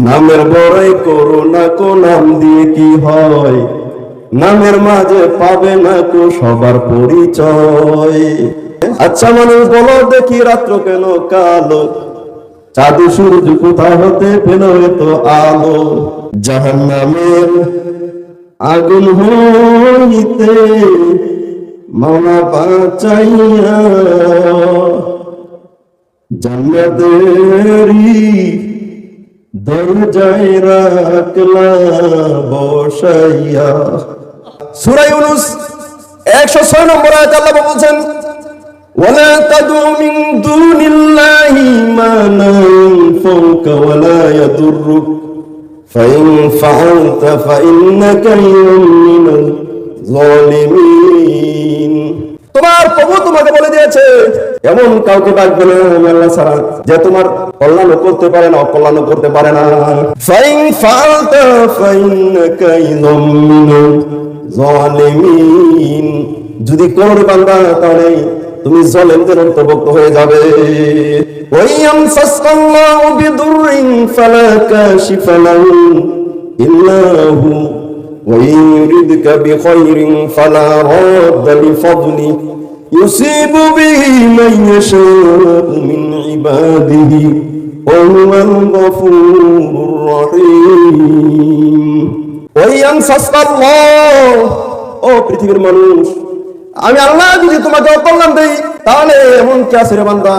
নামের বড়াই করো না কো, নাম দিয়ে কি হয়? নামের মাঝে পাবে না কো সবার পরিচয়। আচ্ছা মানুষ বলো দেখি, রাত্র কেন কালো? চাঁদ সূর্য কোথা হতে পেল এত আলো? জাহান্নামের আগুন হইতে মাওলা বাঁচাইয়া, জান্নাতেরই দরজায় রাখলা বসাইয়া। সূরা ইউনূস 106 নম্বর আয়াতে আল্লাহ বলেছেন, ওয়ালা তাদউ মিন দুনিল্লাহি মা লা ইয়ানফাউকা ওয়া লা ইয়াদুররুক ফাইন ফাআলতা ফাইন্নাকা মিনাল যালিমিন। তোমার প্রভু তোমাকে বলে দিয়েছে এমন কাউকে ডাকবে না আমি আল্লাহ ছাড়া, যে তোমার কল্যাণ করতে পারে না, অকল্যাণ করতে পারে না। ফাইন ফাআলতা ফাইন্নাকা মিনাল যালিমিন, যদি করো বান্দা তাহলে তুমি জালেমদের অন্তর্ভুক্ত হয়ে যাবে। ওয়ায়ামসাসকাল্লাহু বিদুররিন ফালা কাশিফা লাহু ইল্লা হু ওয়া ইউরিদকা বিখাইরিন ফালা রাদ্দা লিফাদলি ইউসিবু বিহি মান ইয়াশাউ মিন ইবাদিহি ওয়া হুয়াল গফুরুর রহিম। ওয়ায়ামসাসকাল্লাহ, ও পৃথিবীর মানুষ, আমি আল্লাহ যদি তোমাকে অকল্যাণ দেই তাহলে এমন কি আছে রে বান্দা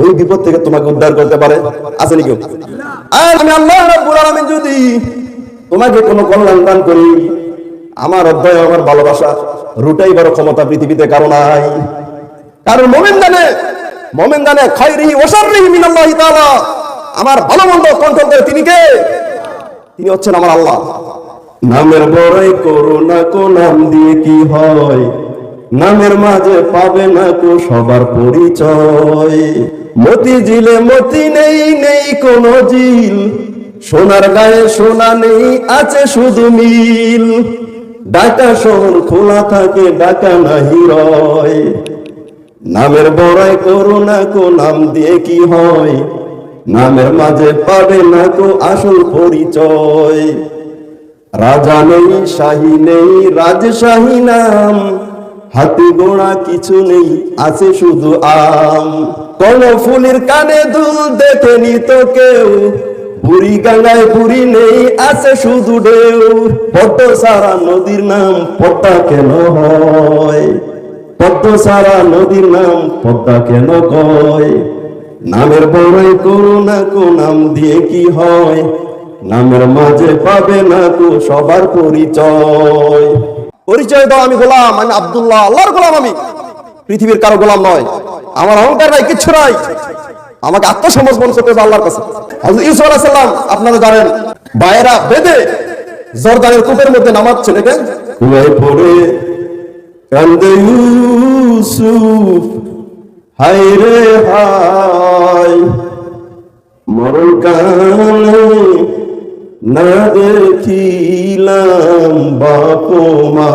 ওই বিপদ থেকে তোমাকে উদ্ধার করতে পারে? আছে নাকি? আর আমি আল্লাহ রাব্বুল আলামিন যদি তোমাকে কোনো কল্যাণ দান করি, আমার অধ্যায় আমার ভালোবাসা রুটাই বড় ক্ষমতা পৃথিবীতে কারো নাই। কারণ মুমিন জানে খায়রিহি ওয়া শাররিহি মিনাল্লাহি তাআলা, আমার ভালো মন্দ কন্ট্রোল করে তিনি কে? তিনি হচ্ছেন আমার আল্লাহ। নামের বড়াই করো না কো, নাম দিয়ে কি হয়? নামের মাঝে পাবে না কো সবার পরিচয়। মতি ঝিলে মতি নেই, নেই কোনো ঝিল, সোনার গায়ে সোনা নেই, আছে শুধু মিল। ঢাকা শহর খোলা থাকে, ঢাকা নাহি রয়। নামের বড়াই করো না কো, নাম দিয়ে কি হয়? নামের মাঝে পাবে না কো আসল পরিচয়। রাজা নেই, শাহী নেই, রাজশাহী নাম, হাতি ঘোড়া কিছু নেই, আছে শুধু আম। কোন ফুলের কানে দুল দেখেনি তো কেউ, বুড়ি গঙ্গায় বুড়ি নেই, আছে শুধু ঢেউ। পদ্ম সারা নদীর নাম পদ্মা কেন হয়? পদ্ম সারা নদীর নাম পদ্মা কেন কয়? নামের বড়াই করো না কো, নাম দিয়ে কি হয়? নামের মাঝে পাবে না কো সবার পরিচয়। পরিচয় দাও আমি গোলাম, আমি আব্দুল্লাহ, আল্লাহর গোলাম, আমি পৃথিবীর কারো গোলাম নয়। আমার অহংকার নাই, কিচ্ছু নাই, আমাকে আত্মসমর্পণ করতে হবে আল্লাহর কাছে। হযরত ইউসুফ আলাইহিস সালাম আপনারা জানেন, বাইরা বেঁধে জর্দানের কূপের মধ্যে নামাচ্ছে, দেখেন কুয়ায় পড়ে কান্দে ইউসুফ, হায় রে হায়, মরণ কালে না দেখিলাম বাপ মা,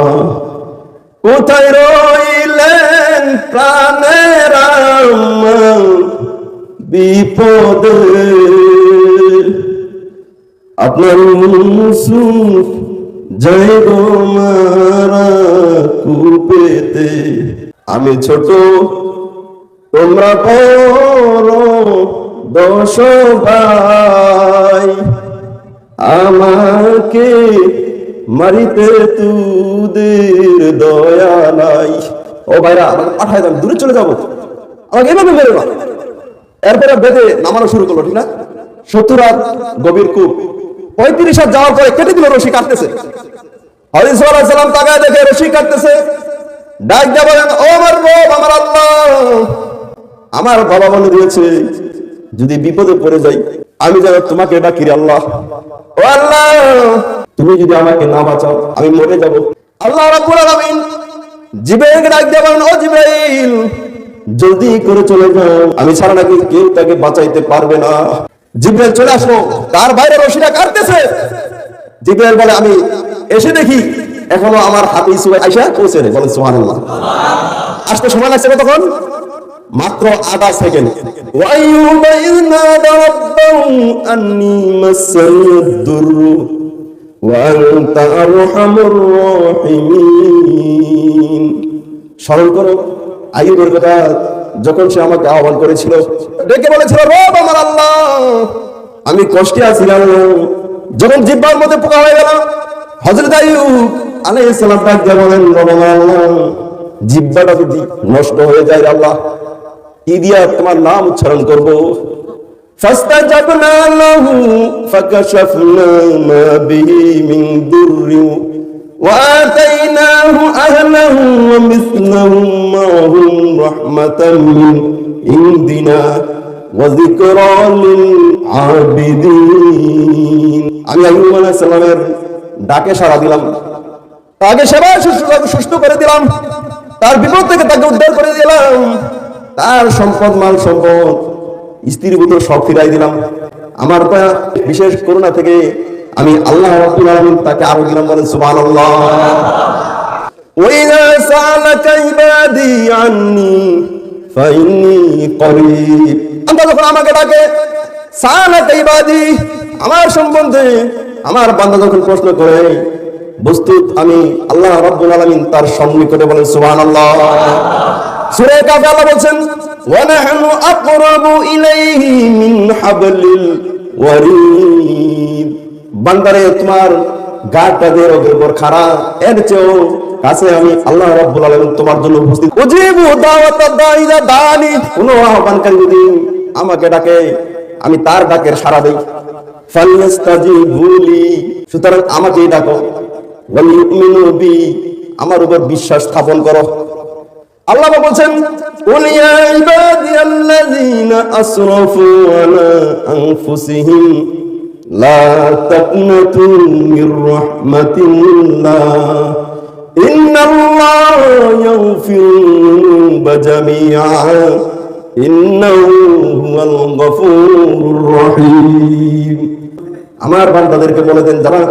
কোথায় রইলেন প্রাণের আম্মা বিপদে। আপনার ইউসুফ যাই গো মারা কূপেতে, আমি ছোট তোমরা বড় 10 ভাই, আমাকে মারিতে তুদের দয়া নাই। ও ভাইরা আমাকে পাঠায় দেন, দূরে চলে যাবো, আমাকে এভাবে বেরো না। এরপরে বেঁধে নামানো শুরু করলো, ঠিক না? 70 হাত গভীর কূপ, 35 হাত যাওয়ার পরে কেটে দিল, রশি কাটতেছে। হযরত ইউসুফ আলাইহিস সালাম তাকায় দেখে রশি কাটতেছে, ডাক দিয়ে বলেন, ও আমার রব, আমার আল্লাহ, আমার বাবা বলে দিয়েছে যদি বিপদে পড়ে যাই আমি যেন তোমাকে ডাকি, আল্লাহ ও আল্লাহ, তুমি যদি আমাকে না বাঁচাও আমি মরে যাব। আল্লাহ রাব্বুল আলামিন জিবরাইলকে ডাক দিয়ে বলেন, ও জিবরাইল, জলদি করে চলে যাও, আমি ছাড়া নাকি কেউ তাকে বাঁচাইতে পারবে না। জিবরাইল চলে আসলো, তার বাইরে রশিটা কাটতেছে। জিবরাইল বলে, আমি এসে দেখি এখনো আমার হাতে ইউসুফ আইসা পৌঁছে নেই। বলেন সুবহানাল্লাহ। আসতে সময় লাগছে কতক্ষণ? মাত্র আধা সেকেন্ড। ওয়াইয়ুবা ইয নাদা রাব্বাহু আন্নী মাসানিয়াদ দুররু ওয়া আনতা আরহামুর রাহিমিন। স্মরণ করো আইয়ুবের কথা, যখন সে আমাকে আহ্বান করেছিল, ডেকে বলেছিল, রব আমার আল্লাহ, আমি কষ্টে আছি আল্লাহ। যখন জিহ্বার মধ্যে পোকা হয়ে গেল, হযরত আইয়ুব আলাইহিস সালাম ডাক দিয়ে বলেন, রব আমার আল্লাহ, জিহ্বাটা যদি নষ্ট হয়ে যায় আল্লাহ, কি দিয়া তোমার নাম উচ্চারণ করব? ফাস্তাজাবনা লাহু ফাকাশাফনা মা বিহি মিন দুররি ওয়া আতাইনাহু আহলাহু ওয়া মিসলাহুম মা'হুম রাহমাতাম মিন ইনদিনা ওয়া যিকরা লিল আবিদিন। আমি আইয়ুব আলাইহিস সালামের ডাকে সাড়া দিলাম, তাকে সেবা সুস্থ করে দিলাম, তার বিপদ থেকে তাকে উদ্ধার করে দিলাম, তার সম্পদ মাল সম্পদ স্ত্রীর ভিতর সব ফিরাই দিলাম। আমার বিশেষ করুণা থেকে আমি আল্লাহ রাব্বুল আলামিন তাকে আরো দিলাম। বলেন সুবহানাল্লাহ। ওয়াইযা সালাকা ইবাদি আন্নী ফাইন্নী করিব। আল্লাহ যখন আমাকে ডাকে, সালাকা ইবাদি, আমার সম্বন্ধে আমার বান্দা যখন প্রশ্ন করে, বস্তুত আমি আল্লাহ রাব্বুল আলামিন তার সম্নিকটে। বলেন সুবহানাল্লাহ। সূরা কাফে আল্লাহ বলেন, ওয়া নাহনু আকরাবু ইলাইহি মিন হাবলিল ওয়ারিদ। বান্দারে, তোমার গাটা যে রোগের উপর খাড়া, এর চেয়েও কাছে আমি আল্লাহ রাব্বুল আলামিন তোমার জন্য উপস্থিত। উজিবু দাওয়াতাদ দাঈ ইযা দাআনি, কোন আহ্বানকারী যদি আমাকে ডাকে, আমি তার ডাকের সাড়া দেই। ফালইস্তাজিবু লি, সুতরাং আমাকেই ডাকো। ওয়াল ইউমিনু বি, আমার উপর বিশ্বাস স্থাপন করো। আল্লাহ বলছেন, কুল ইয়া ইবাদিয়াল্লাযীনা আসরাফু আলা আনফুসিহিম লা তাকনাতু মির রাহমাতিল্লাহ ইন্নাল্লাহা ইয়াগফিরুয জামিআ ইন্নাহু হুয়াল গফুরুর রহিম। আমার বান্দাদেরকে বলে দেন, যারা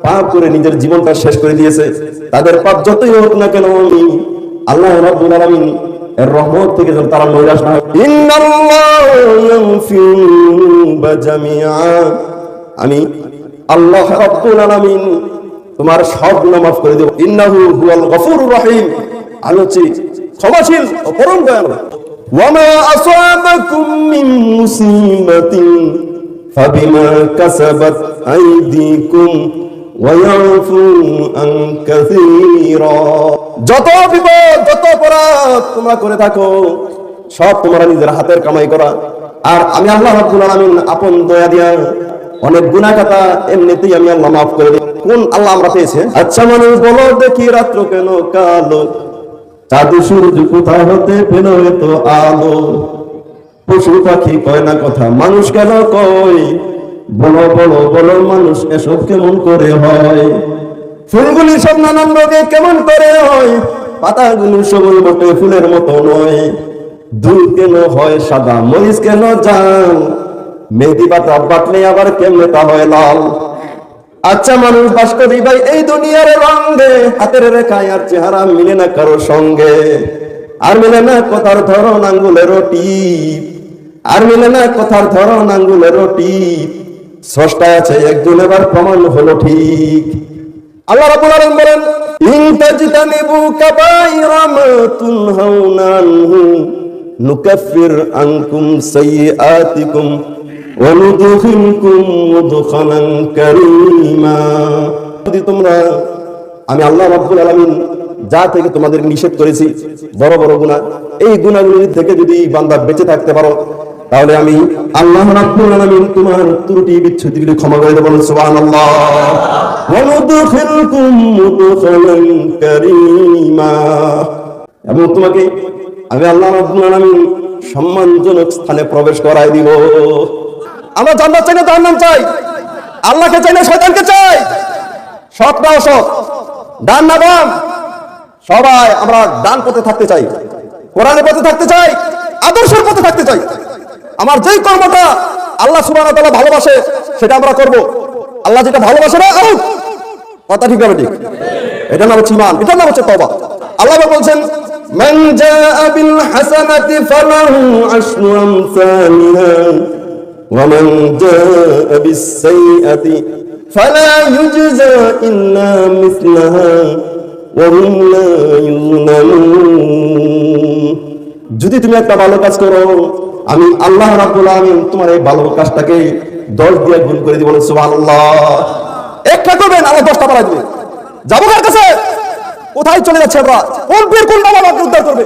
পাপ করে নিজের জীবনটা শেষ করে দিয়েছে, তাদের পাপ যতই হোক না কেন, আমি আল্লাহ রাব্বুল আলামিন এর রহমত থেকে যেন তারা নৈরাশ না হয়। ইন্নাল্লাহা ইয়াগফিরু জামিআ, আমি আল্লাহ রাব্বুল আলামিন তোমার সব গুনাহ মাফ করে দেব। ইন্নাহু হুয়াল গফুরুর রহিম, আমি হচ্ছি ক্ষমাশীল ও পরম দয়ালু। ওয়া মা আসাবাকুম মিন মুসিবাতিন ফাবিমা কাসাবাত আইদিকুম ওয়া ইয়াফু আন কাসীরা। যত বিপদ, যত অপরাধ তোমরা করে থাকো, সব তোমরা নিজের হাতের কামাই করা। আর আমি আল্লাহ রাব্বুল আলামিন আপন দয়া দিয়া অনেক গুনাহ খাতা এমনিতেই আমি আল্লাহ মাফ করে দিই। কোন আল্লাহ আমরা পেয়েছে? আচ্ছা মানুষ বলো দেখি, রাত্র কেন কালো, চাঁদ সূর্য কোথা হতে পেল এত আলো? পশু পাখি কয় না কথা, মানুষ কেন কয়? বলো বলো বলো মানুষ এসব কেমন করে হয়? ফুলগুলি সব নানান রঙে কেমন করে হয়? পাতাগুলো সবুজ বটে ফুলের মতো নয়। দুধ কেন হয় সাদা, মরিচ কেন জাল? মেহেদি পাতা বাটলে আবার কেমনে তা হয় লাল? আচ্ছা মানুষ বাস করি ভাই এই দুনিয়ার রঙে, হাতের রেখায় আর চেহারা মিলে না কারোর সঙ্গে। আর মিলে না কথার ধরন আঙ্গুলের টিপ, আর মিলে না কথার ধরন আঙ্গুলের টিপ। স্রষ্টা আছে একজন, এবার প্রমাণ হলো ঠিক। আল্লাহ রাব্বুল আলামিন বলেন, ইন তাজতানিবু কাবাইরা মা তুনহাউনা আনহু নুকাফির আনকুম সাইয়্যাতিকুম ওয়া নুদখিলকুম মুদখালান কারীমা। যদি তোমরা আমি আল্লাহ রাব্বুল আলামিন যা থেকে তোমাদের নিষেধ করেছি বড় বড় গুনাহ, এই গুনাহগুলি থেকে যদি বান্দা বেঁচে থাকতে পারো, তাহলে আমি আল্লাহ রাব্বুল আলামিন তোমার ত্রুটি বিচ্ছুতিগুলি ক্ষমা করে দেব। সুবহানাল্লাহ। ওয়া নুদখিলকুম মুদখালান কারীমা, এবং তোমাকে আমি আল্লাহ রাব্বুল আলামিন সম্মানজনক স্থানে প্রবেশ করাই দিব। আমরা জান্নাত চাই না জাহান্নাম চাই? আল্লাহকে চাই না শয়তানকে চাই? সৎ না অসৎ, ডান না বাম? সবাই আমরা ডান পথে থাকতে চাই, কোরআনের পথে থাকতে চাই, আদর্শের পথে থাকতে চাই। আমার যেই কর্মটা আল্লাহ সুবহানাহু ওয়া তাআলা ভালোবাসে সেটা আমরা করব। আল্লাহ যেটা ভালোবাসে না, কথা ঠিক হবে ঠিক, এটা নাম হচ্ছে ঈমান, এটা নাম হচ্ছে তওবা। আল্লাহ বলছেন মান জাআ বিল হাসানাতি ফালাহু আশরু আমসালিহা ওয়া মান জাআ বিস সাইয়্যাতি ফালা ইউজজা ইল্লা মিসলাহা ওয়া হুম লা ইউযলামুন। যদি তুমি একটা ভালো কাজ করো, আমি আল্লাহ রাব্বুল আলামিন তোমার এই ভালো কাজটাকে 10 দিয়ে গুণ করে দিব। সুবহানাল্লাহ। একটা করবেন, আল্লাহ 10টা বাড়াই দিবে। যাবো কার কাছে? কোথায় চলে যাচ্ছে আমরা? কোন পীর কোন বাবা আমাকে উদ্ধার করবে?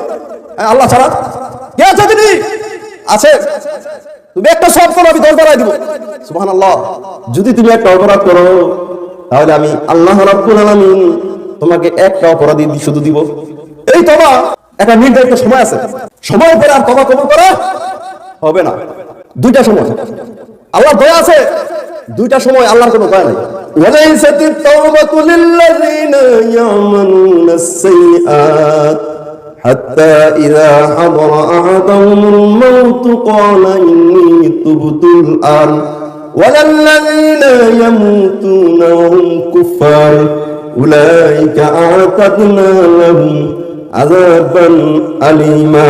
আল্লাহ ছাড়া কে আছে? তিনি আছে। তুমি একটা সব করো, আমি 10 বাড়াই দিব। সুবহানাল্লাহ। যদি তুমি একটা অপরাধ করো, তাহলে আমি আল্লাহ রাব্বুল আলামিন তোমাকে একটা অপরাধী শুধু দিব। এই তওবা একটা নির্ধারিত সময় আছে, সময় পরে আর তওবা কবুল করা হবে না। দুইটা সময় আল্লাহর দয়া আছে, দুইটা সময় আল্লাহর কোনো দয়া নাই। ওয়ালাইসাতিত তাওবাতু লিল্লাযিনা ইয়ামালুনাস সাইয়্যাত হাত্তা ইযা হাদারা আহাদাহুমুল মাউত ক্বালা ইন্নী তুবতুল আন ওয়ালাল্লাযিনা ইয়ামুতুনা ওয়া হুম কুফার উলাইকা আ'তাদনা লাহুম আযাবান আলীমা।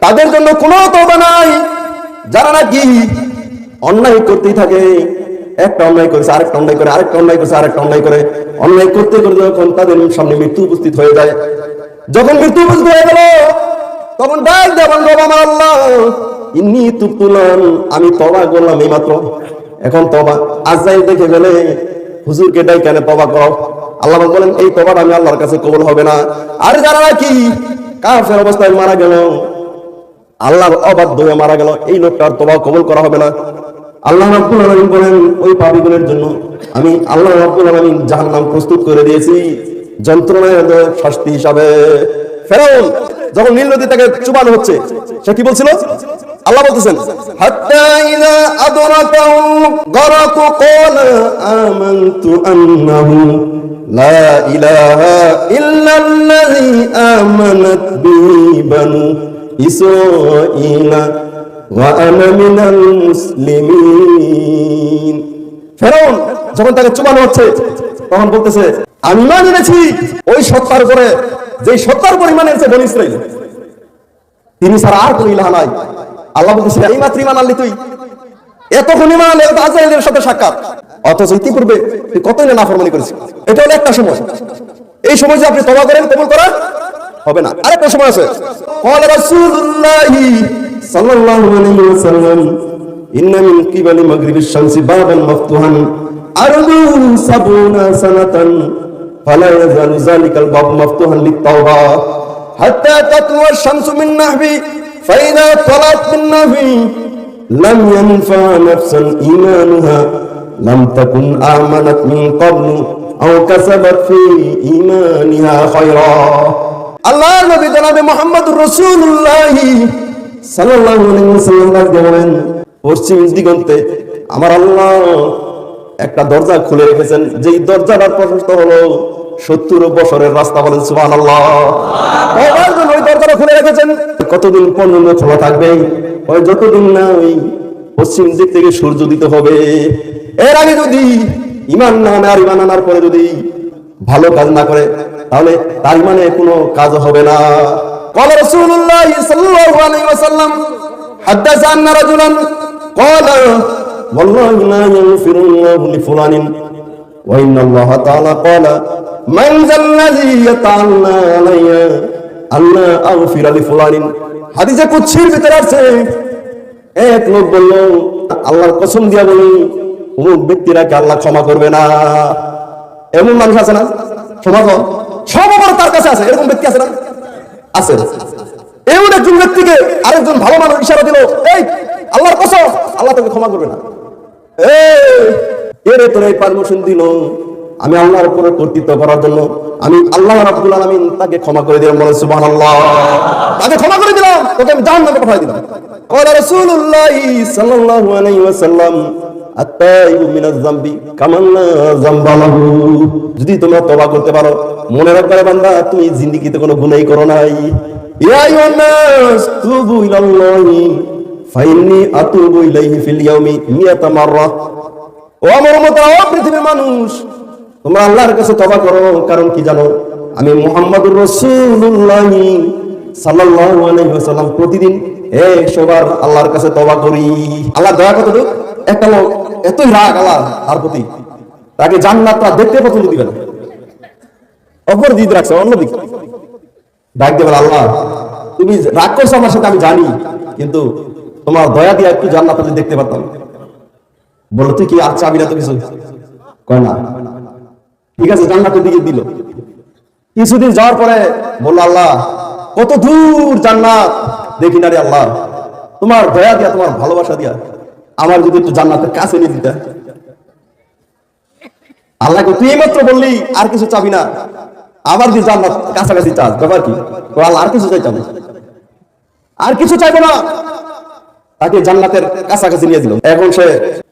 তাদের জন্য কোনো তওবা নাই যারা নাকি অন্যায় করতেই থাকে। একটা অন্যায় করেছে, আরেকটা অন্যায় করে, আরেকটা অন্যায় করেছে, আরেকটা অন্যায় করে, অন্যায় করতে করতে যখন তাদের সামনে মৃত্যু উপস্থিত হয়ে যায়, যখন মৃত্যু উপস্থিত হয়ে গেল, তখন ডাক দেয়, রব আমার আল্লাহ, ইন্নী তুবতুল আন, আমি তওবা করলাম এইমাত্র। এখন তওবা আজরাইল দেখে গেলে হুজুরকে ডাই কেন তওবা করো? আল্লাহ বলেন এই তওবাটা আমি আল্লাহর কাছে কবুল হবে না। আর যারা নাকি কাফের অবস্থায় মারা গেল, আল্লাহর অবাধ্য হয়ে মারা গেল, এই লোকটার তওবা কবুল করা হবে না। আল্লাহ রাব্বুল আলামিন বলেন ওই পাপীদের জন্য আমি আল্লাহ রাব্বুল আলামিন জাহান্নাম প্রস্তুত করে দিয়েছি যন্ত্রণাদায়ক শাস্তি হিসাবে। ফেরাউন যখন নীল নদী থেকে চুবানো হচ্ছে, সে কি বলছিল? আল্লাহ বলতেছেন হাত্তা ইযা আদরাকাহু গরাকু ক্বালা আমানতু আন্নাহু লা ইলাহা ইল্লাল্লাযী আমানাত বিহি বানু ইসরাঈলা ওয়া আনা মিনাল মুসলিমিন। ফেরাউন যখন তাকে চুবানো হচ্ছে, তখন বলতেছে আমি ঈমান এনেছি ওই সত্তার উপরে, যেই সত্তার উপর ঈমান এনেছে বনী ইসরাঈল, তিনি ছাড়া আর কোনো ইলাহ নাই। আল্লাহ বলতেছে এই মাত্র ঈমান আনলি তুই, এতক্ষণ ঈমান আনলি, এটা আজরাইলের সাথে সাক্ষাৎ, অথচ ইতিপূর্বে তুই কতই না নাফরমানি করেছিস। এটা হলো একটা সময়। এই সময় যে আপনি তওবা করেন, কবুল করা হবে না। আরেকটা সময় আছে, ক্বালা রাসূলুল্লাহি সাল্লাল্লাহু আলাইহি ওয়াসাল্লাম ইন্না মিন কিবালি মাগরিবিশ শামসি বাবান মাফতুহান আরদু 70 সানাতান ফালা ইয়াজালু যালিকাল বাব মাফতুহান লিত-তাওবা হাত্তা তাতলুয়া আশ-শামসু মিন নাহবি ফাইদা তালাত মিন নাহবি লাম ইয়ানফা নাফসান ঈমানুহা লাম তাকুন আমানাত মিন ক্বাবলু আও কাসাবাত ফি ঈমানিহা খায়রা। আল্লাহর নবী জনাবে মুহাম্মদুর রাসূলুল্লাহ সাল্লাল্লাহু আলাইহি ওয়াসাল্লাম বলেন পশ্চিম দিগন্তে আমার আল্লাহ একটা দরজা খুলে রেখেছেন, যেই দরজাটার প্রশস্ত হলো 70 বছরের রাস্তা। বলেন সুবহানাল্লাহ। কয়বার যেন ওই দরজাটা খুলে রেখেছেন? কতদিন পর্যন্ত খোলা থাকবে? ওই যতদিন না ওই পশ্চিম দিক থেকে সূর্য উদিত হবে। এর আগে যদি ঈমান না আনে, আর ঈমান আনার পরে যদি ভালো কাজ না করে, তাহলে তার ঈমানে কোনো কাজ হবে না। ক্বালা রাসূলুল্লাহ সাল্লাল্লাহু আলাইহি ওয়াসাল্লাম হাদাসা আন্না রাজুলান ক্বালা ওয়াল্লাহি লা ইয়াগফিরুল্লাহু লিফুলানিন ওয়া ইন্নাল্লাহা তাআলা ক্বালা মান যাল্লাযী ইয়াতাআল্লা আলাইয়া আল্লা আগফিরা লিফুলানিন। হাদিসে কুদসির ভিতরে আছে, এক লোক বলল আল্লাহর কসম দিয়া বলি অমুক ব্যক্তিরাকে আল্লাহ ক্ষমা করবে না। এমন মানুষ আছে না সমাজ? সব অপরাধ তার কাছে আছে, এরকম ব্যক্তি আছে না? আছে। এমন একজন ব্যক্তিকে আরেকজন ভালো মানুষ ইশারা দিল, এই আল্লাহর কসম আল্লাহ তোকে ক্ষমা করবে না। এর তোর এই পারমিশন দিল আমি আল্লাহর উপরে কর্তৃত্ব করার জন্য, আমি আল্লাহ রাব্বুল আলামিন তাকে ক্ষমা করে দিলাম। বলেন সুবহানাল্লাহ। তাকে ক্ষমা করে দিলাম, তোকে আমি জাহান্নামে পাঠিয়ে দিলাম। ক্বালা রাসূলুল্লাহ সাল্লাল্লাহু আলাইহি ওয়াসাল্লাম আত-তাইবু মিনাজ যামবি কামান লা যামবা লাহু। যদি তোমরা তওবা করতে পারো, মনে রাখবে বান্দা তুমি জিন্দেগিতে কোনো গুনাহই করো নাই। ইয়া আইয়ুহান নাস তুবু ইলাল্লাহি ফাইন্নী আতুবু ইলাইহি ফিল ইয়াউমি 100 মাররা। ও আমার উম্মত, ও পৃথিবীর মানুষ, তোমরা আল্লাহর কাছে তওবা করো। কারণ কি জানো? আমি মুহাম্মদুর রাসূলুল্লাহ সাল্লাল্লাহু আলাইহি ওয়াসাল্লাম প্রতিদিন 100 বার আল্লাহর কাছে তওবা করি। আল্লাহ দয়া কতটুকু? একটা লোক এতই রাগ আল্লাহ তার প্রতি, তাকে জান্নাতটা দেখতে পছন্দ দিবে না, অপর দিক রাখছে অন্যদিক ডাক দেবে, আল্লাহ তুমি রাগ করছো আমার সাথে আমি জানি, কিন্তু তোমার দয়া দিয়ে একটু জান্নাত যদি দেখতে পারতাম। বলো তুই কি আর চাবি না তো কিছু কয় না, ঠিক আছে জান্নাতের দিকে দিল। কিছুদিন যাওয়ার পরে বললো, আল্লাহ কত দূর জান্নাত দেখি না রে, আল্লাহ তোমার দয়া দিয়া তোমার ভালোবাসা দিয়া আমার যদি একটু জান্নাতের কাছে নিয়ে দিতে। আল্লাহকে তুই এইমাত্র বললি আর কিছু চাবি না, আবার যদি জান্নাত কাছাকাছি চাস, ব্যাপার কি? আল্লাহ আর কিছু চাইতাম, আর কিছু চাইবো না, তাকে জান্নাতের কাছাকাছি নিয়ে দিল। এখন সে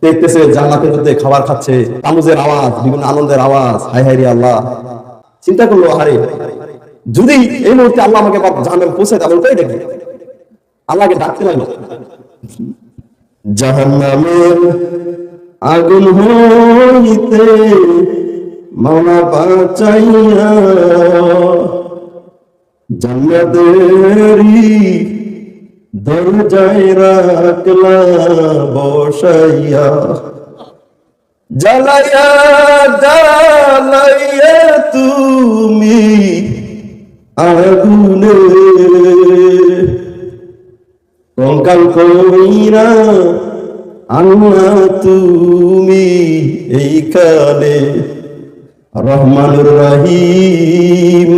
দেখতেছে জান্নাতের মধ্যে খাবার খাচ্ছে, তামুজের আওয়াজ, বিভিন্ন আনন্দের আওয়াজ, হায় হায় রে আল্লাহ। চিন্তা করলো, আরে যদি এই মুহূর্তে আল্লাহ আমাকে জাহান্নামে পৌঁছে দেয় ওটাই দেখবে। আল্লাহকে ডাকতে লাগলো, জাহান্নামের আগুন হইতে মাওলা বাঁচাইয়া জান্নাতেরই দরজায় রাখলা বসাইয়া, জ্বালাইয়া জ্বালাইয়া তুমি আগুনে কঙ্কাল কইরা আল্লাহ তুমি এইখানে। রহমানুর রহিম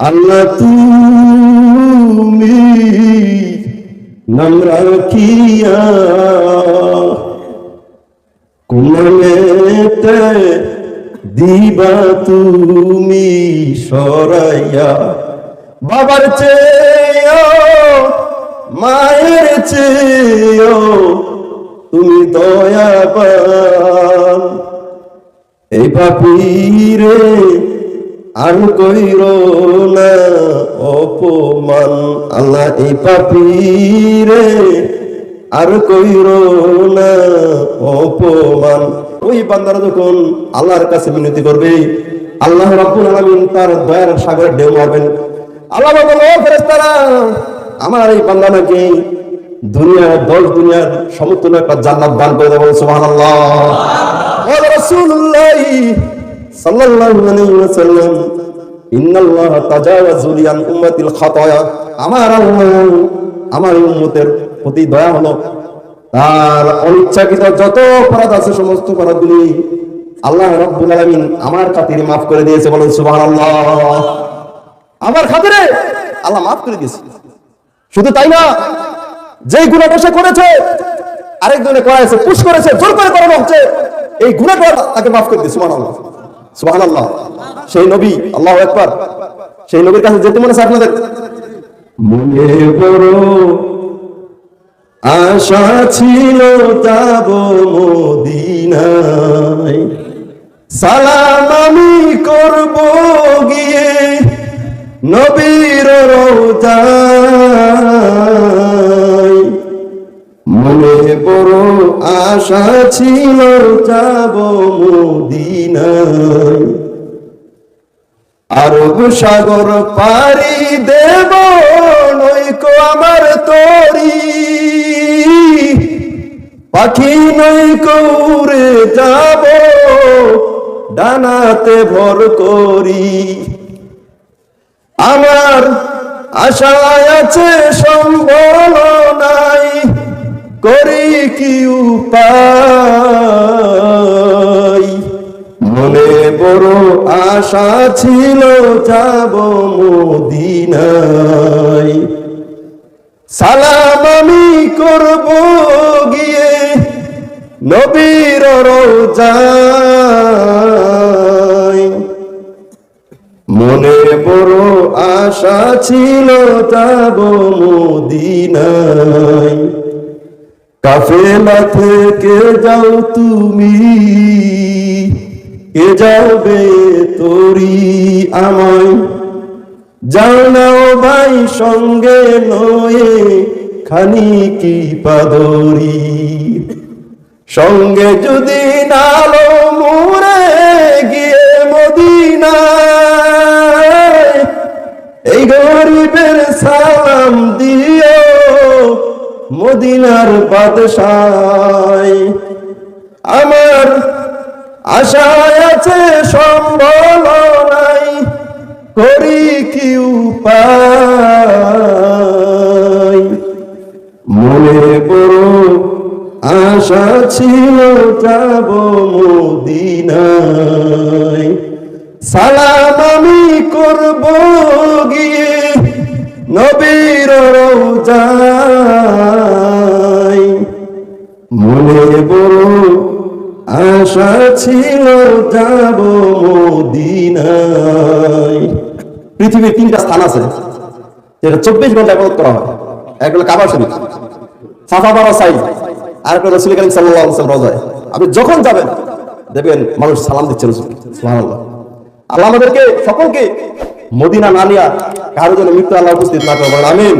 আল্লাহ তুমি নাম রাখিয়া কোনতে দিবা তুমি সরাইয়া। বাবার চেয়েও মায়ের চেয়েও তুমি দয়াবান, এই পাপীরে আর কইরো না অপমান। আল্লাহ এই পাপীরে আর কইরো না অপমান। ওই বান্দারা যখন আল্লাহর কাছে মিনতি করবে, আল্লাহ রাব্বুল আলামিন তার দয়ার সাগরে ঢেউ মারবেন। আল্লাহ বলবেন, ও ফেরেশতারা, আমার এই বান্দা নাকি দুনিয়ার 10 দুনিয়ার সমতুল্য একটা জান্নাত দান করে দেব। সুবহানাল্লাহ। ওয়া রাসূলুল্লাহ সাল্লাল্লাহু আলাইহি ওয়াসাল্লাম, ইন্নাল্লাহ তাজাওয়াজু লি আন উম্মাতিল খাতায়া। আমার আল্লাহ আমার উম্মতের প্রতি দয়া হলো, তার অনিচ্ছাকৃত যত অপরাধ আছে সমস্ত অপরাধগুলি আল্লাহ রাব্বুল আলামিন আমার খাতিরে মাফ করে দিয়েছে। বলেন সুবহানাল্লাহ। আমার খাতিরে আল্লাহ মাফ করে দিয়েছে। শুধু তাই না, যেই গুনাহ সে করেছে আরেকজনে করাইছে, পুশ করেছে, জোর করে করানো হচ্ছে, এই গুনাহটা তাকে মাফ করে দিয়েছে। সুবহানাল্লাহ সুবহানাল্লাহ। সেই নবী, আল্লাহু আকবার, সেই নবীর কাছে যেতে মনে আছে আপনাদের? মনে বড় আশা ছিল যাব মদিনায়, সালাম আমি করব গিয়ে নবীর রওজায়। মনে বড় আশা ছিল যাব মদিনায়, আরব সাগর পাড়ি দেব নইকো আমার তরি, পাখি নইকো উড়ে যাব ডানাতে ভর করি। আমার আশায় আছে সম্বল নাই, করি কি উপায়। মনে বড় আশা ছিল যাব মদিনায়, সালাম আমি করব গিয়ে নবীর রওজায়। মনে বড় আশা ছিল যাব মদিনায়। কাফেলা থেকে যাও তুমি, কে যাবে তোরি আমায়, যাও নাও ভাই সঙ্গে নয়ে খানি কি পাদরি। সঙ্গে যদি নালো মুরে গিয়ে মদিনায়, বাদশাহ। আমার আশায় আছে সম্বল নাই, করি কি উপায়। মনে বড় আশা ছিল যাব মদিনায়, সালাম আমি করব গিয়ে নবীর রওজায়। মনে বড় আশা ছিল যাব মদিনায়। পৃথিবীর 3টা স্থান আছে যেটা 24 ঘন্টা ইবাদত করা হয়। এক হলো কাবা শরীফ, সাফা মারওয়া সাই, আর একটা রাসূল করিম সাল্লাল্লাহু আলাইহি ওয়াসাল্লাম রওজায়। আপনি যখন যাবেন দেখবেন মানুষ সালাম দিচ্ছে রাসূল। সুবহানাল্লাহ। আল্লাহ আমাদেরকে সকলকে মদিনা না নিয়া কারো জন্য মৃত্যু আল্লাহ উপস্থিত না করবেন। আমিন।